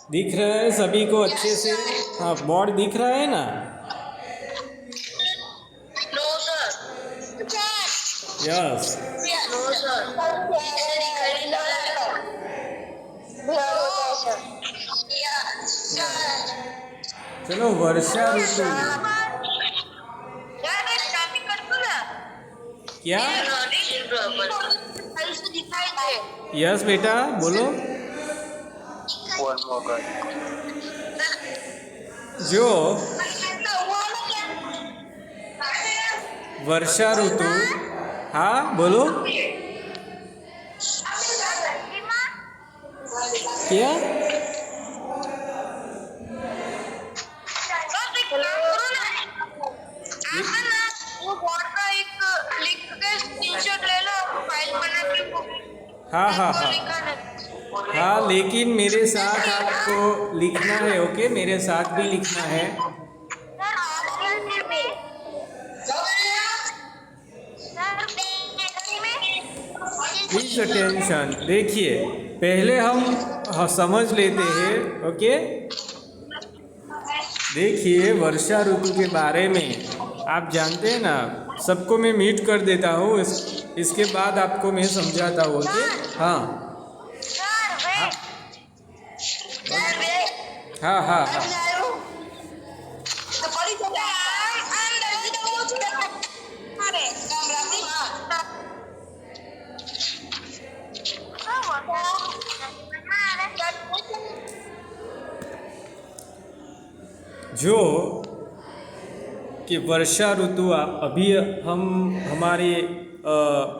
दिख रहा है सभी को अच्छे से? हाँ, बोर्ड दिख रहा है ना? No sir. Yes. No sir, ऐसे दिखाई नहीं दे रहा है। चलो, वर्षा ऋतु। क्या? दिखाई दे। यस बेटा, बोलो। जो वर्षा ऋतु, हाँ बोलो। क्या? हाँ हाँ हाँ हाँ, लेकिन मेरे साथ आपको लिखना है, ओके? मेरे साथ भी लिखना है। Please attention. देखिए, पहले हम समझ लेते हैं, ओके? देखिए, वर्षा ऋतु के बारे में आप जानते हैं ना, सबको मैं म्यूट कर देता हूँ। इसके बाद आपको मैं समझाता हूँ, ओके? हाँ हाँ हाँ हाँ हाँ। जो कि वर्षा ऋतु अभी हम हमारे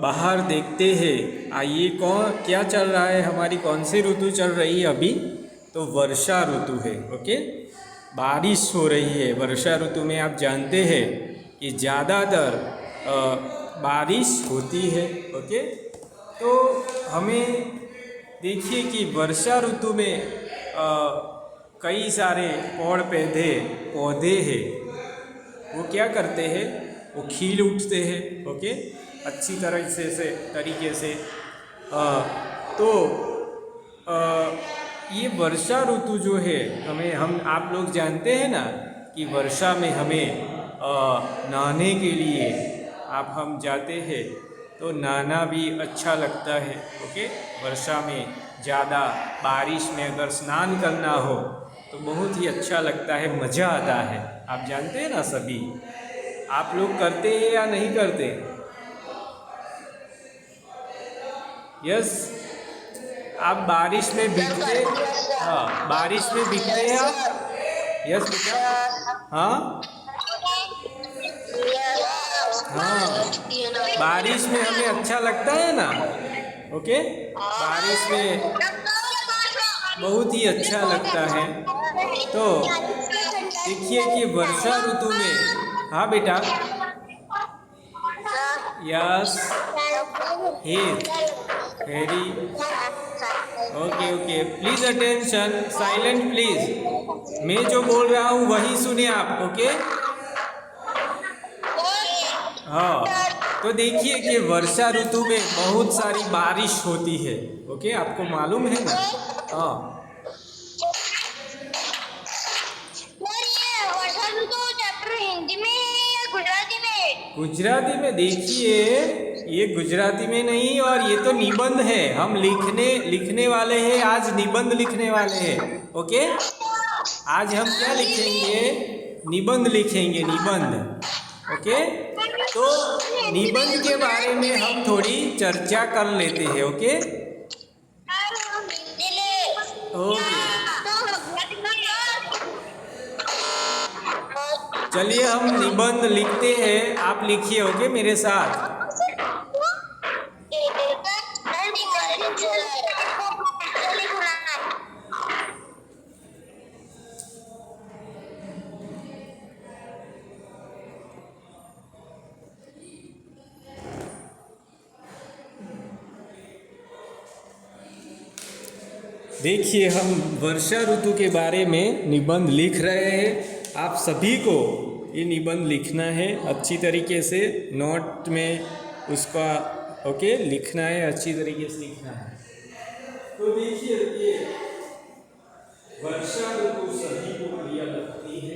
बाहर देखते हैं। आइए, कौन क्या चल रहा है, हमारी कौन सी ऋतु चल रही है अभी? तो वर्षा ऋतु है, ओके? बारिश हो रही है वर्षा ऋतु में। आप जानते हैं कि ज़्यादातर बारिश होती है, ओके? तो हमें देखिए कि वर्षा ऋतु में कई सारे पौधे हैं, वो क्या करते हैं? वो खिल उठते हैं, ओके? अच्छी तरह से तरीके से। तो ये वर्षा ऋतु जो है, हम आप लोग जानते हैं ना कि वर्षा में हमें नहाने के लिए हम जाते हैं, तो नहाना भी अच्छा लगता है, ओके? वर्षा में ज़्यादा बारिश में अगर स्नान करना हो तो बहुत ही अच्छा लगता है, मज़ा आता है। आप जानते हैं ना सभी? आप लोग करते हैं या नहीं करते? यस। आप बारिश में भीगते? हाँ, बारिश में भीगते हैं आप? यस बेटा। हाँ हाँ, बारिश में हमें अच्छा लगता है ना, ओके? बारिश में बहुत ही अच्छा लगता है। तो देखिए कि वर्षा ऋतु में, हाँ बेटा, यस, हे, हेरी, okay okay, please attention, silent please. मैं जो बोल रहा हूँ वही सुनिए आप, ओके? हाँ, तो देखिए कि वर्षा ऋतु में बहुत सारी बारिश होती है, ओके? आपको मालूम है ना? हाँ, हिंदी में या गुजराती में? गुजराती में। देखिए, ये गुजराती में नहीं, और ये तो निबंध है। हम लिखने वाले हैं, आज निबंध लिखने वाले हैं, ओके? आज हम क्या लिखेंगे? निबंध लिखेंगे, निबंध, ओके? तो निबंध के बारे में हम थोड़ी चर्चा कर लेते हैं, ओके? ओके, चलिए हम निबंध लिखते हैं। आप लिखिए, ओके, मेरे साथ। देखिए, हम वर्षा ऋतु के बारे में निबंध लिख रहे हैं। आप सभी को ये निबंध लिखना है अच्छी तरीके से, नोट में उसका, ओके, लिखना है, अच्छी तरीके से लिखना है। तो देखिए, ये वर्षा ऋतु सभी को प्रिय लगती है।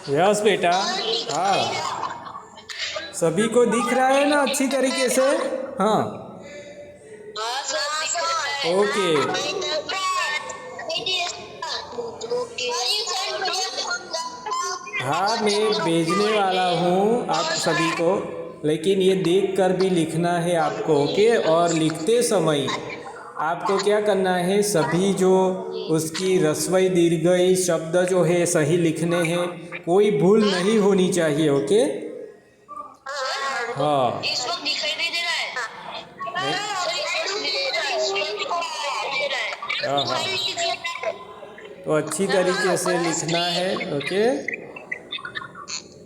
यस बेटा। हाँ, सभी को दिख रहा है ना अच्छी तरीके से? हाँ, हाँ सर दिख रहा है। ओके। हाँ, मैं भेजने वाला हूँ आप सभी को, लेकिन ये देख कर भी लिखना है आपको, ओके? और लिखते समय आपको क्या करना है, सभी जो उसकी ह्रस्वई दीर्घई शब्द जो है सही लिखने हैं, कोई भूल नहीं होनी चाहिए, ओके? हाँ, इस वक्त दिखाई नहीं दे रहा है। नहीं, सर इस वक्त दिखाई नहीं दे रहा हाँ हाँ, है। तो अच्छी तरीके से लिखना है, ओके?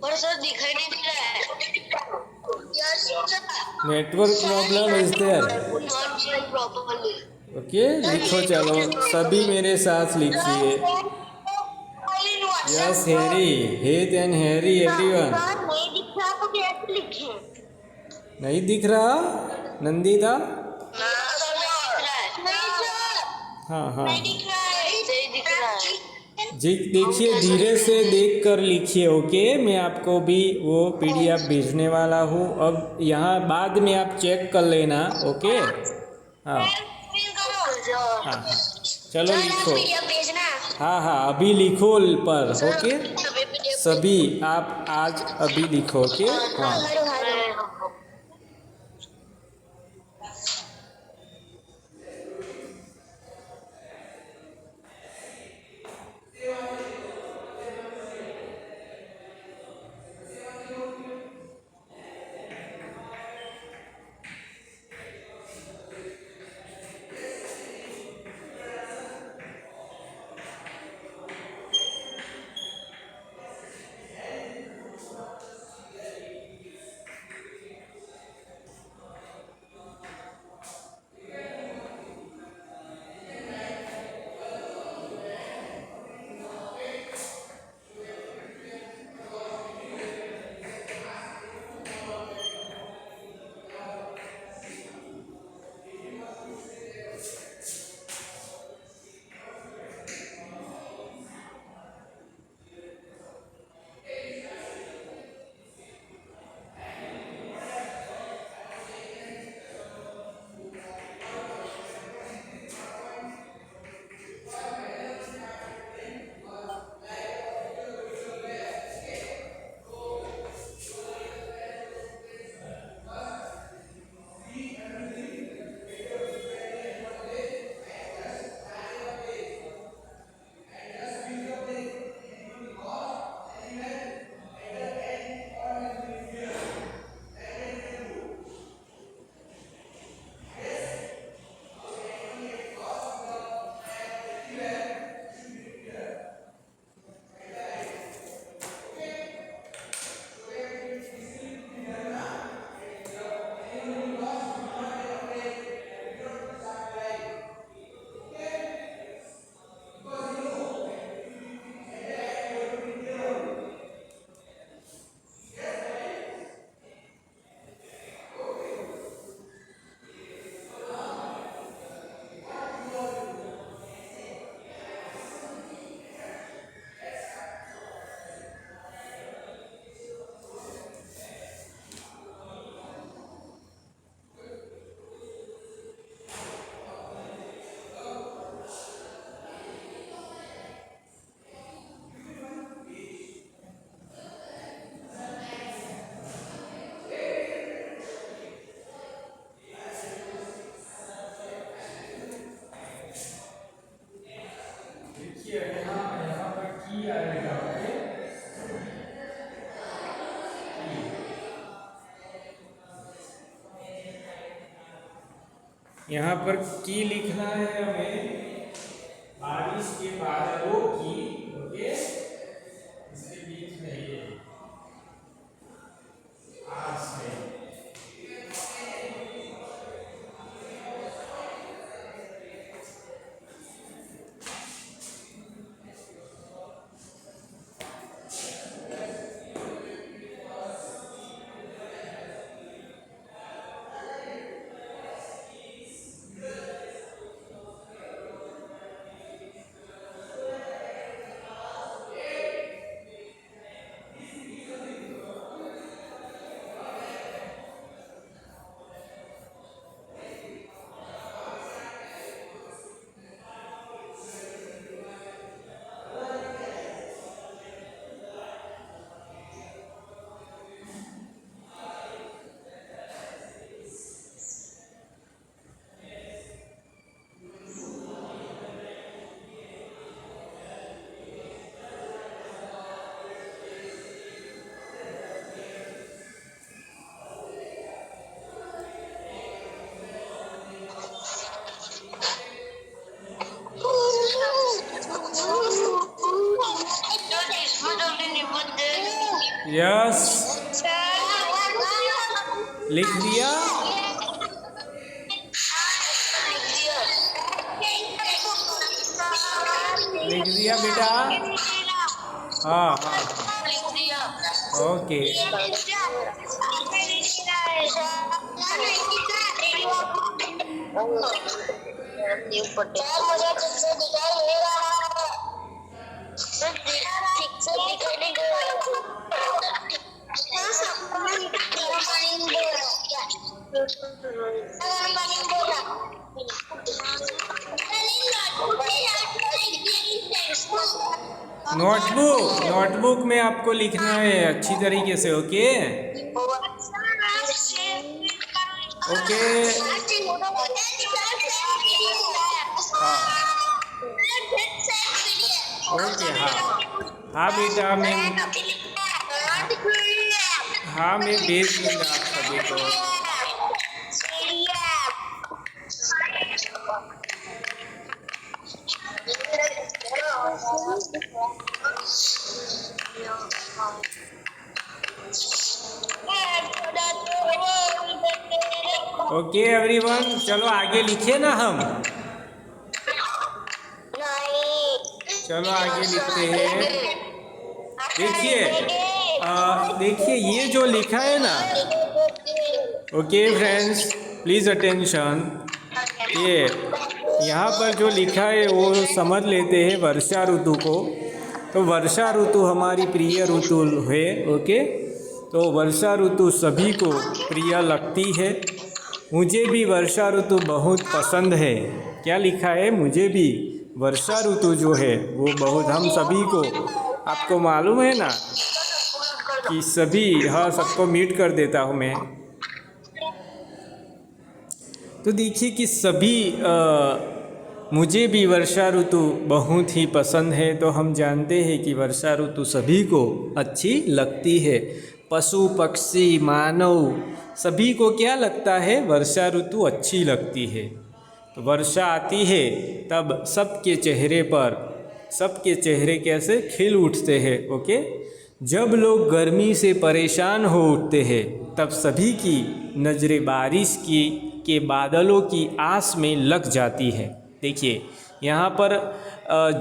पर सर दिखाई नहीं दे रहा है। Yes sir. Network problem is there, not seeing properly. Okay? लिखो, चलो सभी मेरे साथ लिखिए। Yes Harry, Heath and Harry everyone. नहीं दिख रहा तो कैसे लिखें? नहीं दिख रहा नंदिता? सर नहीं दिख रहा है। हाँ हाँ, नहीं दिख रहा है। नहीं दिख रहा है। जी देखिए, धीरे से देख कर लिखिए, ओके? मैं आपको भी वो पीडीएफ भेजने वाला हूँ। अब यहाँ बाद में आप चेक कर लेना, ओके? हाँ हाँ हाँ, चलो लिखो। भेजना। हाँ हाँ, अभी लिखो पर, ओके? सभी आप आज अभी लिखो, ओके? हाँ, यहाँ पर की लिखना है हमें, बारिश के बादलों की, ओके? इसके बीच में ये आस है। लिख दिया? लिख दिया बेटा? हाँ हाँ ओके। मुझे तुझसे दिखाई नहीं रहा है। ठीक से दिखाई नहीं दे रहा नोटबुक में आपको लिखना है अच्छी तरीके से। ओके ओके हाँ ओके हाँ हाँ बेटा मैं भेज दूँगा आप सभी को। ओके एवरीवन, चलो आगे लिखे ना हम। चलो आगे लिखते हैं। देखिए ये जो लिखा है ना, ओके फ्रेंड्स प्लीज़ अटेंशन। ये यहाँ पर जो लिखा है वो समझ लेते हैं वर्षा ऋतु को। तो वर्षा ऋतु हमारी प्रिय ऋतु है। ओके, तो वर्षा ऋतु सभी को प्रिय लगती है। मुझे भी वर्षा ऋतु बहुत पसंद है। क्या लिखा है? मुझे भी वर्षा ऋतु जो है वो बहुत, हम सभी को, आपको मालूम है ना कि सभी, हाँ सबको मीट कर देता हूँ मैं। तो देखिए कि सभी मुझे भी वर्षा ऋतु बहुत ही पसंद है। तो हम जानते हैं कि वर्षा ऋतु सभी को अच्छी लगती है। पशु पक्षी मानव सभी को क्या लगता है? वर्षा ऋतु अच्छी लगती है। तो वर्षा आती है तब सबके चेहरे कैसे खिल उठते हैं। ओके, जब लोग गर्मी से परेशान हो उठते हैं तब सभी की नज़रें बारिश के बादलों की आस में लग जाती है। देखिए यहाँ पर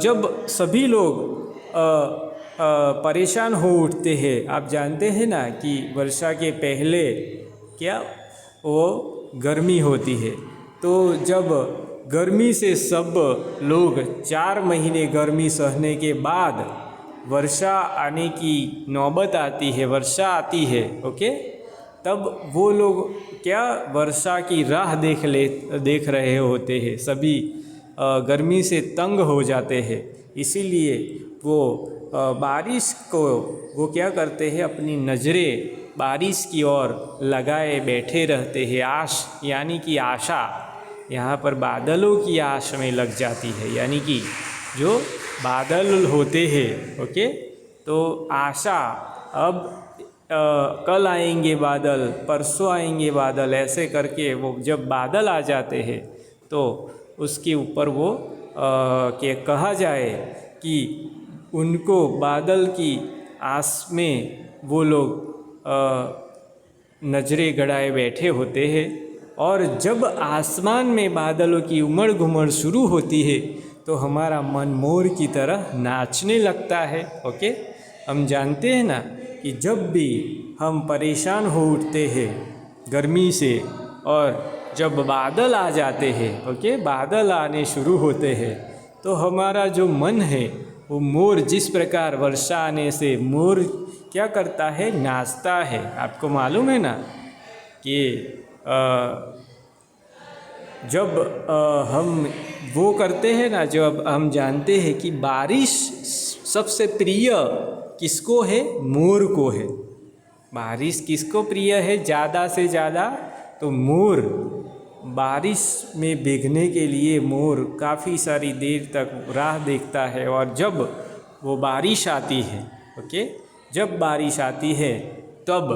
जब सभी लोग परेशान हो उठते हैं, आप जानते हैं ना कि वर्षा के पहले क्या वो गर्मी होती है। तो जब गर्मी से सब लोग 4 महीने गर्मी सहने के बाद वर्षा आने की नौबत आती है, वर्षा आती है। ओके, तब वो लोग क्या वर्षा की राह देख रहे होते हैं। सभी गर्मी से तंग हो जाते हैं, इसीलिए वो बारिश को वो क्या करते हैं, अपनी नज़रें बारिश की ओर लगाए बैठे रहते हैं। आश यानी कि आशा, यहाँ पर बादलों की आश में लग जाती है, यानी कि जो बादल होते हैं। ओके, तो आशा, अब कल आएंगे बादल, परसों आएंगे बादल, ऐसे करके वो जब बादल आ जाते हैं तो उसके ऊपर वो कहा जाए कि उनको बादल की आस में वो लोग नज़रें गड़ाए बैठे होते हैं। और जब आसमान में बादलों की उमड़ घुमड़ शुरू होती है तो हमारा मन मोर की तरह नाचने लगता है। ओके, हम जानते हैं ना कि जब भी हम परेशान हो उठते हैं गर्मी से और जब बादल आ जाते हैं, ओके, बादल आने शुरू होते हैं तो हमारा जो मन है वो मोर, जिस प्रकार वर्षा आने से मोर क्या करता है, नाचता है। आपको मालूम है ना कि जब हम वो करते हैं ना, जब हम जानते हैं कि बारिश सबसे प्रिय किसको है? मोर को है। बारिश किसको प्रिय है ज़्यादा से ज़्यादा? तो मोर। बारिश में भीगने के लिए मोर काफ़ी सारी देर तक राह देखता है। और जब वो बारिश आती है, ओके, जब बारिश आती है तब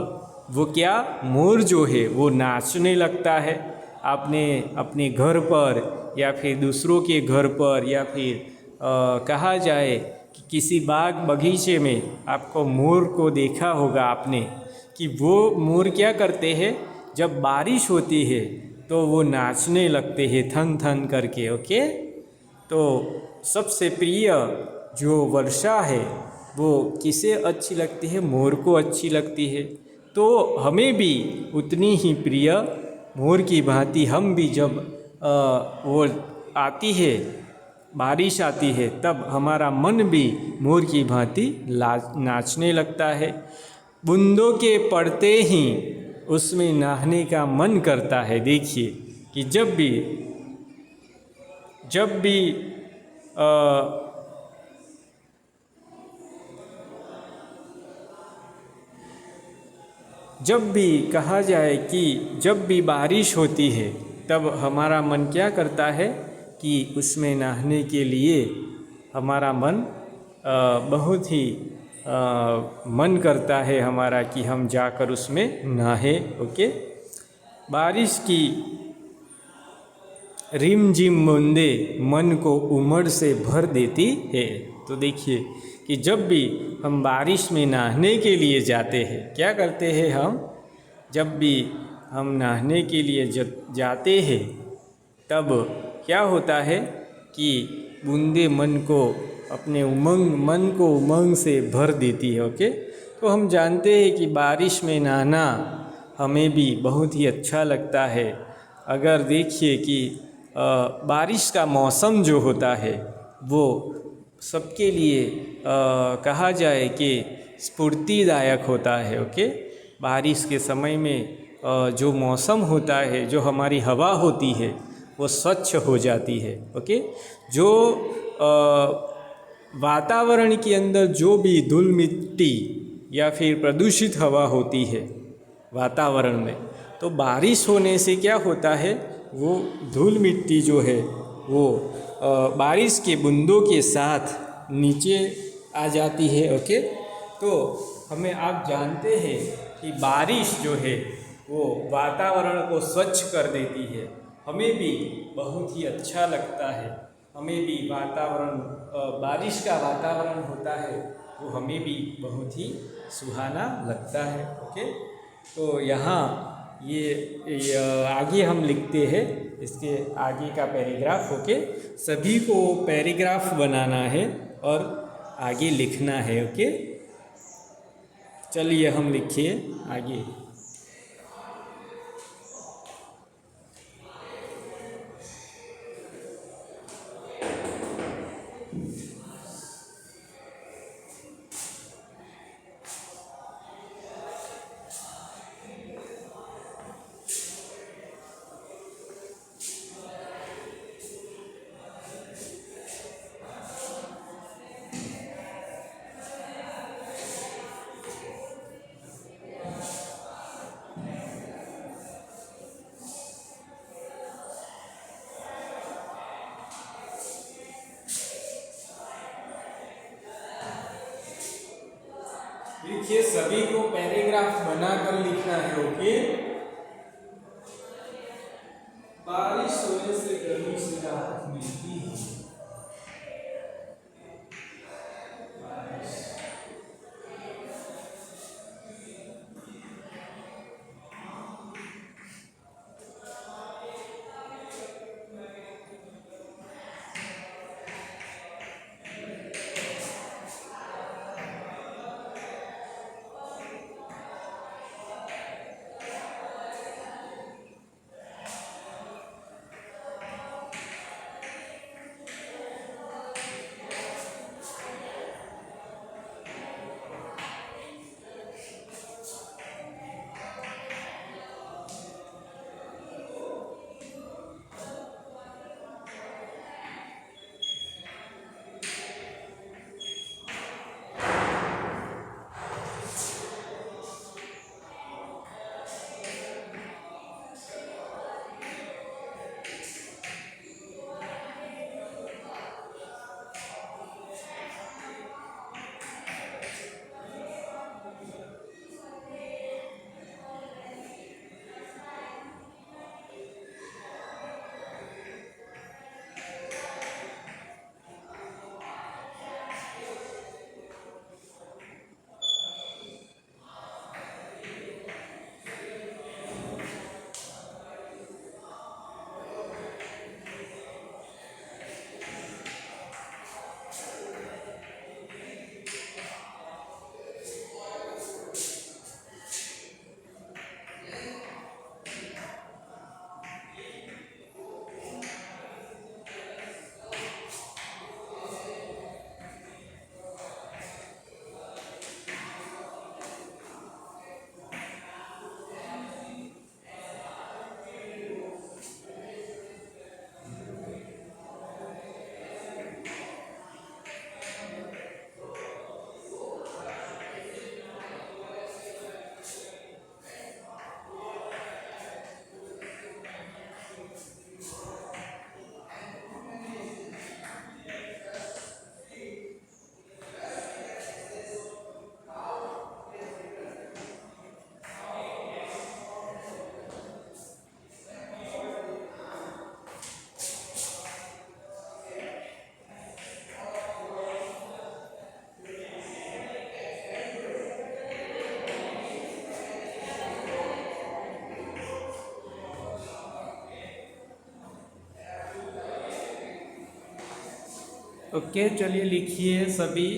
वो क्या, मोर जो है वो नाचने लगता है। आपने अपने घर पर या फिर दूसरों के घर पर या फिर कहा जाए कि किसी बाग बगीचे में आपको मोर को देखा होगा आपने, कि वो मोर क्या करते हैं जब बारिश होती है तो वो नाचने लगते हैं थन थन करके। ओके, तो सबसे प्रिय जो वर्षा है वो किसे अच्छी लगती है? मोर को अच्छी लगती है। तो हमें भी उतनी ही प्रिय मोर की भांति हम भी जब वो आती है, बारिश आती है, तब हमारा मन भी मोर की भांति नाचने लगता है। बूंदों के पड़ते ही उसमें नहाने का मन करता है। देखिए कि जब भी कहा जाए कि जब भी बारिश होती है तब हमारा मन क्या करता है कि उसमें नहाने के लिए हमारा मन बहुत ही मन करता है हमारा कि हम जाकर उसमें नहाए। ओके, बारिश की रिम झिम बूंदे मन को उमड़ से भर देती है। तो देखिए कि जब भी हम बारिश में नहाने के लिए जाते हैं, क्या करते हैं हम? जब भी हम नहाने के लिए जाते हैं तब क्या होता है कि बूंदे मन को उमंग से भर देती है। ओके, तो हम जानते हैं कि बारिश में नहाना हमें भी बहुत ही अच्छा लगता है। अगर देखिए कि बारिश का मौसम जो होता है वो सबके लिए कहा जाए कि स्फूर्तिदायक होता है। ओके, बारिश के समय में जो मौसम होता है, जो हमारी हवा होती है वो स्वच्छ हो जाती है। ओके, जो वातावरण के अंदर जो भी धूल मिट्टी या फिर प्रदूषित हवा होती है वातावरण में, तो बारिश होने से क्या होता है, वो धूल मिट्टी जो है वो बारिश के बूंदों के साथ नीचे आ जाती है। ओके, तो आप जानते हैं कि बारिश जो है वो वातावरण को स्वच्छ कर देती है। हमें भी बहुत ही अच्छा लगता है। हमें भी बारिश का वातावरण होता है वो हमें भी बहुत ही सुहाना लगता है। ओके, तो यहाँ ये आगे हम लिखते हैं, इसके आगे का पैराग्राफ। ओके, सभी को पैराग्राफ बनाना है और आगे लिखना है। ओके, चलिए हम लिखिए आगे। देखिए सभी को पैराग्राफ बनाकर लिखना है। ओके, बारिश होने से गर्मी से राहत मिलती है। ओके, चलिए लिखिए सभी।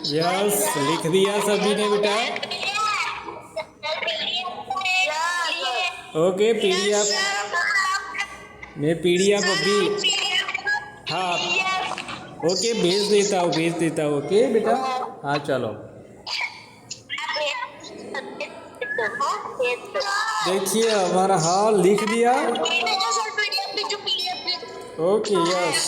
यस, लिख दिया सभी ने बेटा। ओके, पीडीएफ मैं पीडीएफ अभी, हाँ ओके भेज देता हूँ। ओके बेटा, हाँ चलो देखिए हमारा, हाँ लिख दिया। Okay yes.